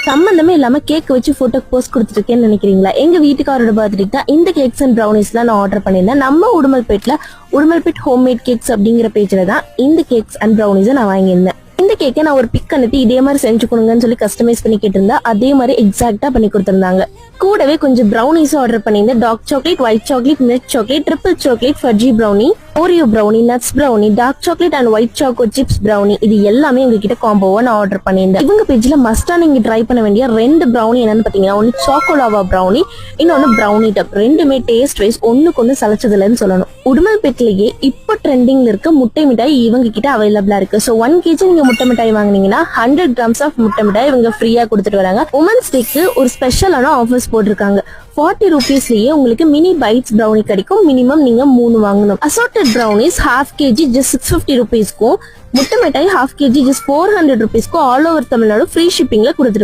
சம்பந்தமே இல்லாம கேக் வச்சு போட்டோ போஸ்ட் கொடுத்துருக்கேன்னு நினைக்கிறீங்களா? எங்க வீட்டுக்காரோட பர்த்டேக்கு தான் இந்த கேக்ஸ் அண்ட் ப்ரௌனிஸ்லாம் நான் ஆர்டர் பண்ணியிருந்தேன். நம்ம உடுமல்பேட் ஹோம்மேட் கேக்ஸ் அப்படிங்கிற பேஜ்ல தான் இந்த கேக்ஸ் அண்ட் ப்ரௌனிஸை நான் வாங்கியிருந்தேன். இந்த கேக்கை நான் ஒரு பிக் அனுப்பி இதே மாதிரி செஞ்சு கொடுங்கன்னு சொல்லி கஸ்டமைஸ் பண்ணி கேட்டிருந்தா அதே மாதிரி எக்ஸாக்டா பண்ணி கொடுத்திருந்தாங்க. கூடவே கொஞ்சம் ப்ரௌனிஸ் ஆர்டர் பண்ணியிருந்தேன். Dark chocolate, white chocolate, milk chocolate, triple chocolate, fudgy brownie, Oreo brownie, nuts brownie, dark chocolate and white choco chips brownie, இது எல்லாமே உங்ககிட்ட காம்போவா நான் ஆர்டர் பண்ணியிருந்தேன். இவங்க பேஜ்ல மஸ்டா நீங்க ட்ரை பண்ண வேண்டிய 2 ப்ரௌனி என்னன்னு பாத்தீங்கன்னா, ஒன்னு சாக்கோலாவா ப்ரௌனி, இன்னொன்னு ப்ரௌனி டப். ரெண்டுமே டேஸ்ட் வைஸ் ஒண்ணுக்கு ஒண்ணு சலைச்சதுலன்னு சொல்லணும். உடுமல்பேட்லயே இப்போ ட்ரெண்டிங்ல இருக்க முட்டை மிட்டாய் இவங்க கிட்ட அவைலபிளா இருக்கு. சோ 1 kg நீங்க முட்டை மிட்டாய் வாங்குனீங்கன்னா 100 grams ஆஃப் முட்டை மிட்டாய் இவங்க ஃப்ரீயா கொடுத்துட்டு வராங்க. உமன்ஸ் டேக்கு ஒரு ஸ்பெஷலான ஆஃபர்ஸ் போட்டிருக்காங்க. 40 rupeesலயே உங்களுக்கு மினி பைட்ஸ் ப்ரௌனி கிடைக்கும். மினிமம் நீங்க 3 வாங்கணும். Assorted brownies half kg just 650 rupeesக்கும், முட்டை மிட்டாய் half kg just 400 rupeesக்கும் ஆல் ஓவர் தமிழ்நாடு ஃப்ரீ ஷிப்பிங்ல கொடுத்துருவாங்க.